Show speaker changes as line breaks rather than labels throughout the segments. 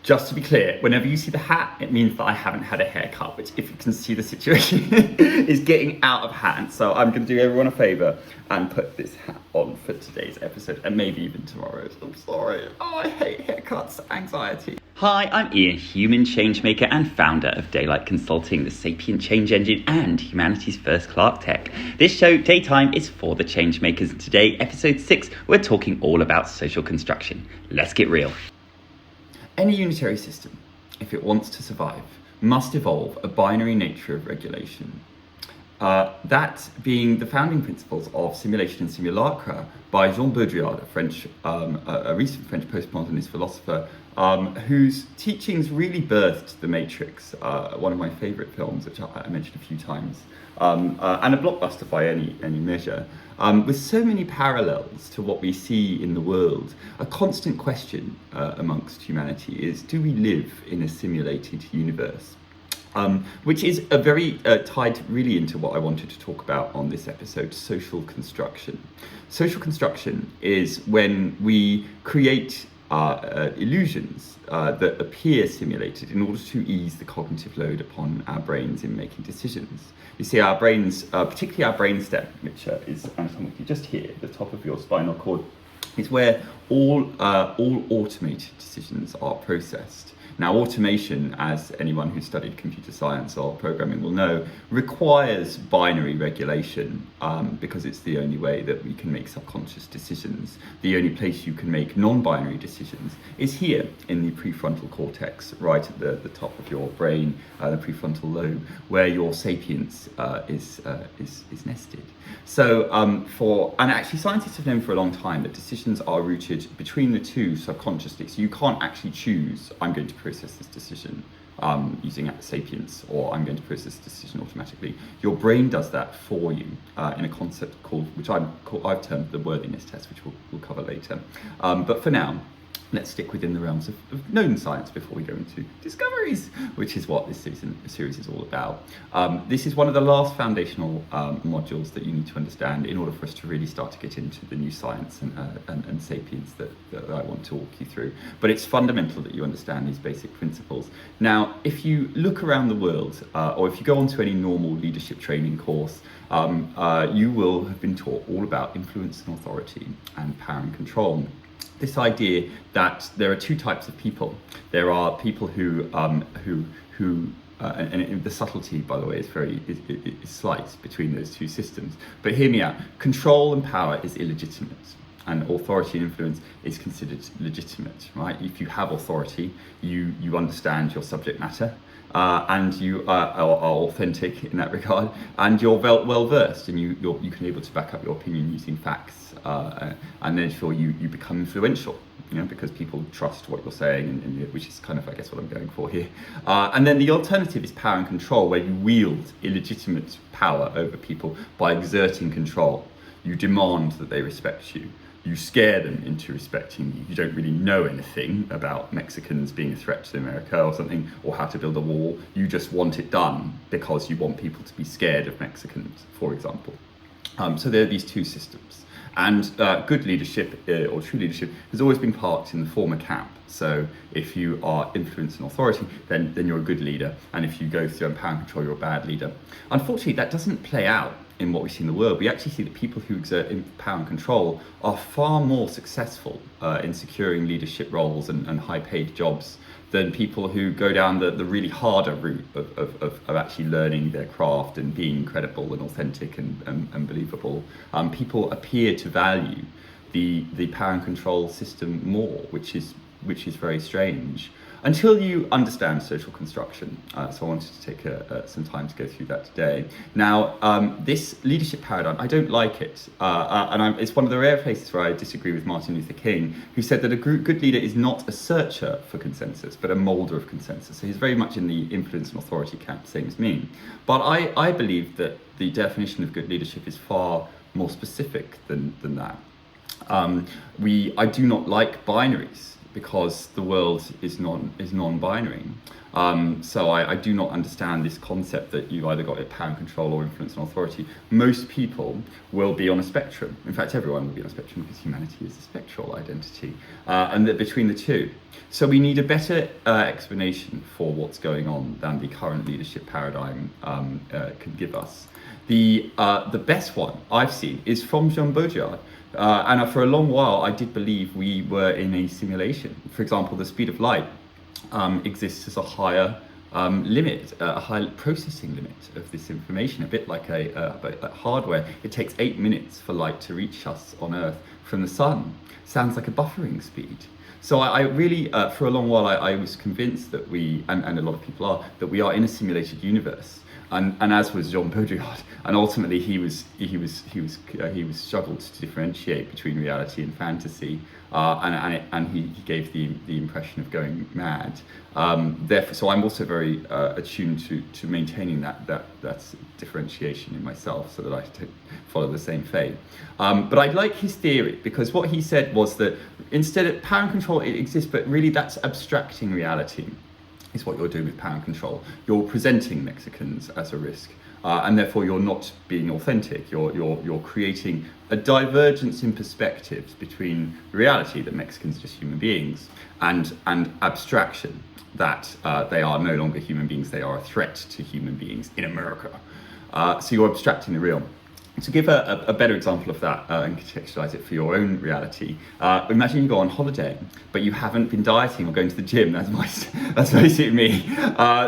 Just to be clear, whenever you see the hat, it means that I haven't had a haircut, which, if you can see the situation, is getting out of hand. So I'm going to do everyone a favour and put this hat on for today's episode, and maybe even tomorrow's. I'm sorry. Oh, I hate haircuts. Anxiety. Hi, I'm Ian, human changemaker and founder of Daylight Consulting, the sapient change engine and humanity's first Clarke tech. This show, Daytime, is for the changemakers, and today, episode 6, we're talking all about social construction. Let's get real. Any unitary system, if it wants to survive, must evolve a binary nature of regulation. That being the founding principles of simulation and simulacra by Jean Baudrillard, a recent French postmodernist philosopher, whose teachings really birthed The Matrix, one of my favourite films, which I mentioned a few times, and a blockbuster by any measure. With so many parallels to what we see in the world, a constant question amongst humanity is, do we live in a simulated universe? Which is a very tied really into what I wanted to talk about on this episode, social construction. Social construction is when we create illusions that appear simulated in order to ease the cognitive load upon our brains in making decisions. You see, our brains, particularly our brainstem, which is anatomically just here at the top of your spinal cord, is where all automated decisions are processed. Now, automation, as anyone who's studied computer science or programming will know, requires binary regulation because it's the only way that we can make subconscious decisions. The only place you can make non-binary decisions is here in the prefrontal cortex, right at the top of your brain, the prefrontal lobe, where your sapience is nested. So, and actually scientists have known for a long time that decisions are rooted between the two subconsciously. So you can't actually choose, I'm going to process this decision using sapience, or I'm going to process this decision automatically. Your brain does that for you in a concept which I've termed the worthiness test, which we'll cover later. But for now, let's stick within the realms of known science before we go into discoveries, which is what this series is all about. This is one of the last foundational modules that you need to understand in order for us to really start to get into the new science and sapience that I want to walk you through. But it's fundamental that you understand these basic principles. Now, if you look around the world, or if you go onto any normal leadership training course, you will have been taught all about influence and authority and power and control. This idea that there are two types of people. There are people who and the subtlety, by the way, is slight between those two systems. But hear me out. Control and power is illegitimate, and authority and influence is considered legitimate, right? If you have authority, you understand your subject matter, and you are authentic in that regard, and you're well versed, and you can be able to back up your opinion using facts, and therefore you become influential, because people trust what you're saying, and which is kind of, I guess, what I'm going for here. And then the alternative is power and control, where you wield illegitimate power over people by exerting control. You demand that they respect you. You scare them into respecting you. You don't really know anything about Mexicans being a threat to America or something, or how to build a wall. You just want it done because you want people to be scared of Mexicans, for example. So there are these two systems. And good leadership, or true leadership, has always been parked in the former camp. So if you are influence and authority, then you're a good leader. And if you go through power and control, you're a bad leader. Unfortunately, that doesn't play out in what we see in the world. We actually see that people who exert power and control are far more successful in securing leadership roles and high-paid jobs than people who go down the really harder route of actually learning their craft and being credible and authentic and believable. People appear to value the power and control system more, which is very strange, until you understand social construction. So I wanted to take some time to go through that today. Now, this leadership paradigm, I don't like it. It's one of the rare places where I disagree with Martin Luther King, who said that a good leader is not a searcher for consensus, but a molder of consensus. So he's very much in the influence and authority camp, same as me. But I believe that the definition of good leadership is far more specific than that. I do not like binaries, because the world is non-binary. So I do not understand this concept that you've either got power and control or influence and authority. Most people will be on a spectrum. In fact, everyone will be on a spectrum because humanity is a spectral identity, and that between the two. So we need a better explanation for what's going on than the current leadership paradigm can give us. The best one I've seen is from Jean Baudrillard. And for a long while, I did believe we were in a simulation. For example, the speed of light exists as a higher limit, a high processing limit of this information, a bit like a hardware. It takes 8 minutes for light to reach us on Earth from the sun. Sounds like a buffering speed. So I really, for a long while, I was convinced that we, and a lot of people are, that we are in a simulated universe. And as was Jean Baudrillard, and ultimately he struggled to differentiate between reality and fantasy, and he gave the impression of going mad. Therefore, so I'm also very attuned to maintaining that differentiation in myself, so that I don't follow the same fate. But I like his theory, because what he said was that instead of power and control, it exists, but really that's abstracting reality. Is what you're doing with power and control. You're presenting Mexicans as a risk, and therefore you're not being authentic. You're creating a divergence in perspectives between reality, that Mexicans are just human beings, and abstraction, that they are no longer human beings, they are a threat to human beings in America. So you're abstracting the real. To give a better example of that and contextualize it for your own reality, imagine you go on holiday, but you haven't been dieting or going to the gym. That's basically me.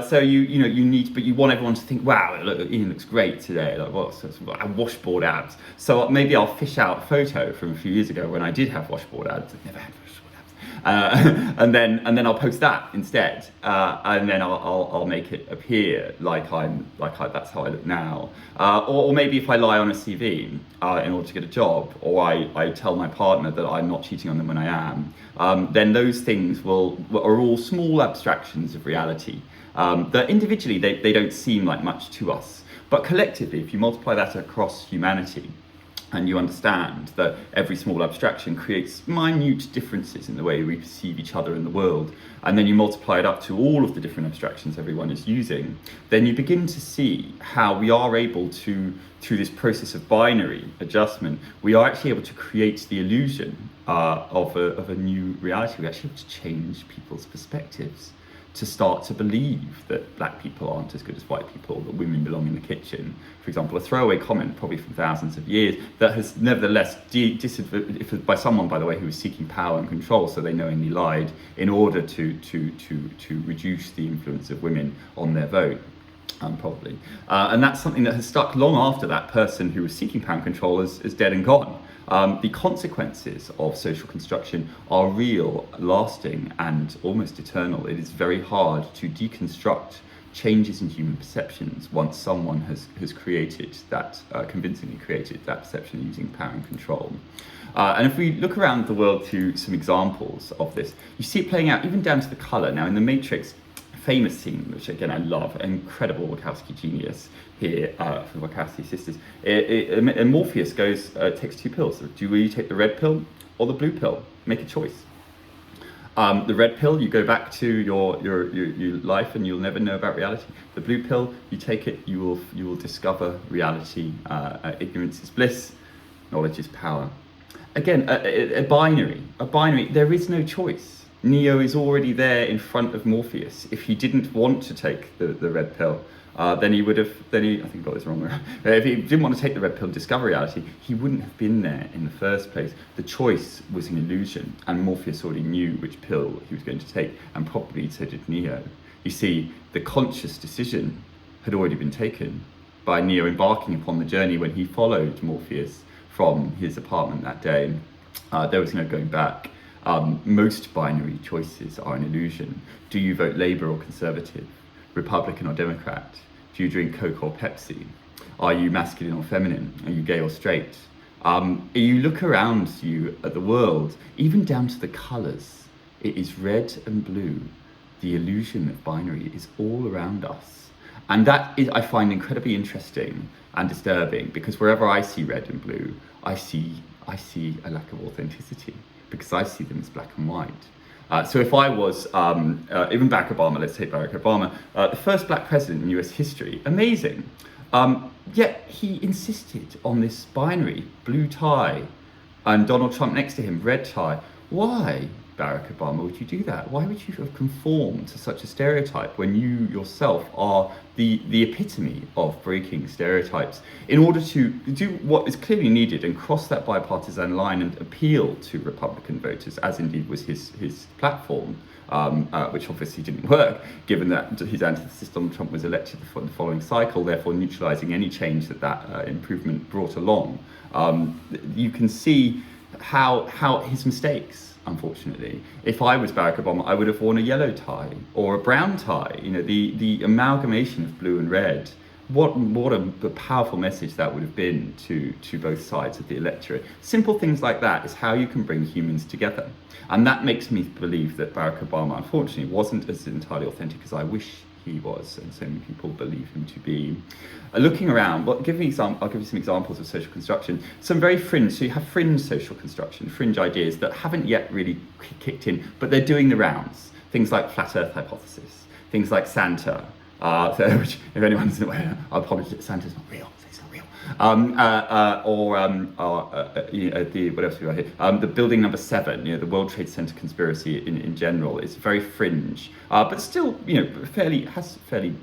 So you need, but you want everyone to think, wow, Ian looks great today. Like, well, so washboard abs. So maybe I'll fish out a photo from a few years ago when I did have washboard abs. I've never had washboard abs. And then I'll post that instead, and then I'll make it appear like that's how I look now, or maybe if I lie on a CV in order to get a job, or I tell my partner that I'm not cheating on them when I am, then those things are all small abstractions of reality that individually they don't seem like much to us, but collectively, if you multiply that across humanity, and you understand that every small abstraction creates minute differences in the way we perceive each other in the world, and then you multiply it up to all of the different abstractions everyone is using, then you begin to see how we are able to, through this process of binary adjustment, we are actually able to create the illusion of a new reality. We're actually able to change people's perspectives, to start to believe that black people aren't as good as white people, that women belong in the kitchen. For example, a throwaway comment, probably from thousands of years, that has nevertheless, by someone, by the way, who was seeking power and control, so they knowingly lied, in order to reduce the influence of women on their vote. Probably. And that's something that has stuck long after that person who was seeking power and control is dead and gone. The consequences of social construction are real, lasting, and almost eternal. It is very hard to deconstruct changes in human perceptions once someone has created that, convincingly created that perception using power and control. And if we look around the world to some examples of this, you see it playing out even down to the colour. Now, in The Matrix, famous scene, which again I love, incredible Wachowski genius here for the Wachowski sisters. Morpheus takes 2 pills. Do you take the red pill or the blue pill? Make a choice. The red pill, you go back to your life and you'll never know about reality. The blue pill, you take it, you will discover reality. Ignorance is bliss, knowledge is power. Again, a binary. There is no choice. Neo is already there in front of Morpheus. If he didn't want to take the red pill, then he would have, I think I got this wrong. If he didn't want to take the red pill and discover reality, he wouldn't have been there in the first place. The choice was an illusion, and Morpheus already knew which pill he was going to take, and probably so did Neo. You see, the conscious decision had already been taken by Neo embarking upon the journey when he followed Morpheus from his apartment that day. There was no going back. Most binary choices are an illusion. Do you vote Labour or Conservative? Republican or Democrat? Do you drink Coke or Pepsi? Are you masculine or feminine? Are you gay or straight? You look around you at the world, even down to the colours. It is red and blue. The illusion of binary is all around us. And that is, I find, incredibly interesting and disturbing, because wherever I see red and blue, I see a lack of authenticity, because I see them as black and white. So if I was, even Barack Obama, let's take Barack Obama, the first black president in US history, amazing. Yet he insisted on this binary, blue tie, and Donald Trump next to him, red tie. Why, Barack Obama, would you do that? Why would you have conformed to such a stereotype when you yourself are the epitome of breaking stereotypes in order to do what is clearly needed and cross that bipartisan line and appeal to Republican voters, as indeed was his platform, which obviously didn't work, given that his antithesis Donald Trump was elected for the following cycle, therefore neutralising any change that improvement brought along. You can see how his mistakes, unfortunately. If I was Barack Obama, I would have worn a yellow tie or a brown tie. You know, the amalgamation of blue and red. What a powerful message that would have been to both sides of the electorate. Simple things like that is how you can bring humans together. And that makes me believe that Barack Obama, unfortunately, wasn't as entirely authentic as I wish he was, and so many people believe him to be. Looking around, I'll give you some examples of social construction. Some very fringe, so you have fringe social construction, fringe ideas that haven't yet really kicked in, but they're doing the rounds. Things like flat earth hypothesis, things like Santa, which if anyone's aware, I'll apologize, Santa's not real. It's not real. What else have we got here? The building number 7, the World Trade Center conspiracy in general is very fringe, but still, has fairly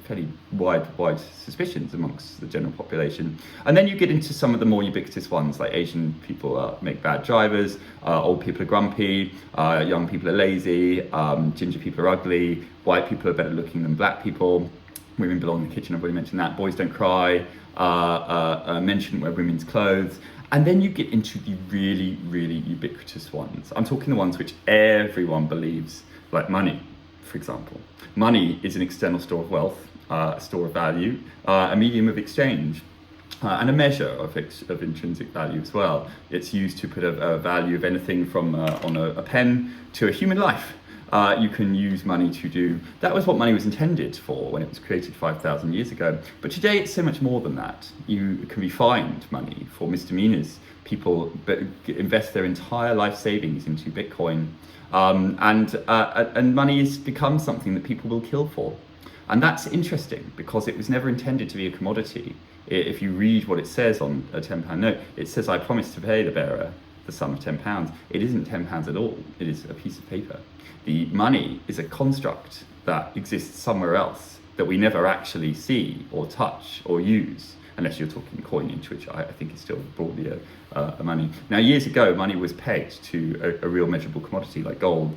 wide suspicions amongst the general population. And then you get into some of the more ubiquitous ones, like Asian people make bad drivers, old people are grumpy, young people are lazy, ginger people are ugly, white people are better looking than black people, women belong in the kitchen, I've already mentioned that, boys don't cry, men shouldn't wear women's clothes. And then you get into the really, really ubiquitous ones. I'm talking the ones which everyone believes, like money, for example. Money is an external store of wealth, a store of value, a medium of exchange, and a measure of intrinsic value as well. It's used to put a value of anything from on a pen to a human life. You can use money to do. That was what money was intended for when it was created 5,000 years ago. But today it's so much more than that. You can be fined money for misdemeanors. People invest their entire life savings into Bitcoin, and money has become something that people will kill for. And that's interesting because it was never intended to be a commodity. If you read what it says on a £10 note, it says, "I promise to pay the bearer the sum of £10. It isn't £10 at all. It is a piece of paper. The money is a construct that exists somewhere else that we never actually see or touch or use, unless you're talking coinage, which I think is still broadly a money. Now, years ago, money was pegged to a real measurable commodity like gold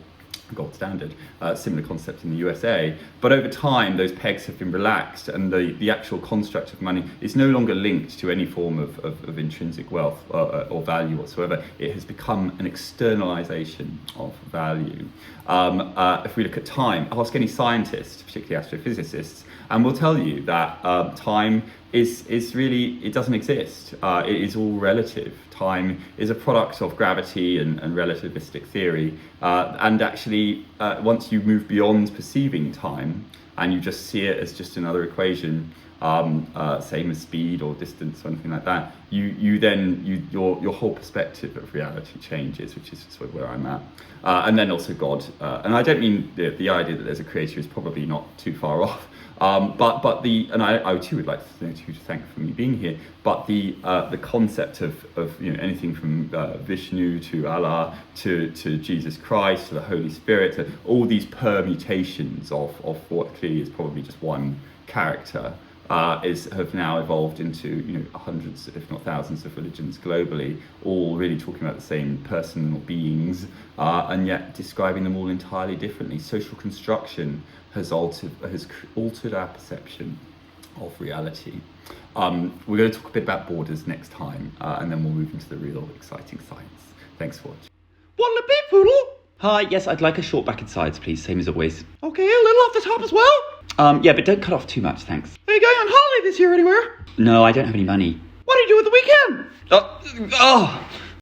standard, similar concept in the USA. But over time, those pegs have been relaxed, and the actual construct of money is no longer linked to any form of intrinsic wealth or value whatsoever. It has become an externalization of value. If we look at time, ask any scientist, particularly astrophysicists, and we'll tell you that time is really, it doesn't exist. It is all relative. Time is a product of gravity and relativistic theory. And actually, once you move beyond perceiving time and you just see it as just another equation, same as speed or distance or anything like that, your whole perspective of reality changes, which is sort of where I'm at. And then also God. And I don't mean the idea that there's a creator is probably not too far off. I too would like to thank for me being here. But the concept of anything from Vishnu to Allah to Jesus Christ to the Holy Spirit, to all these permutations of what clearly is probably just one character, have now evolved into hundreds, if not thousands, of religions globally, all really talking about the same person or beings, and yet describing them all entirely differently. Social construction has altered our perception of reality. We're going to talk a bit about borders next time, and then we'll move into the real exciting science. Thanks for watching.
What'll it be, Poodle?
Hi, yes, I'd like a short back and sides, please, same as always.
Okay, a little off the top as well?
Yeah, but don't cut off too much, thanks.
Are you going on holiday this year anywhere?
No, I don't have any money.
What do you do with the weekend?
Oh!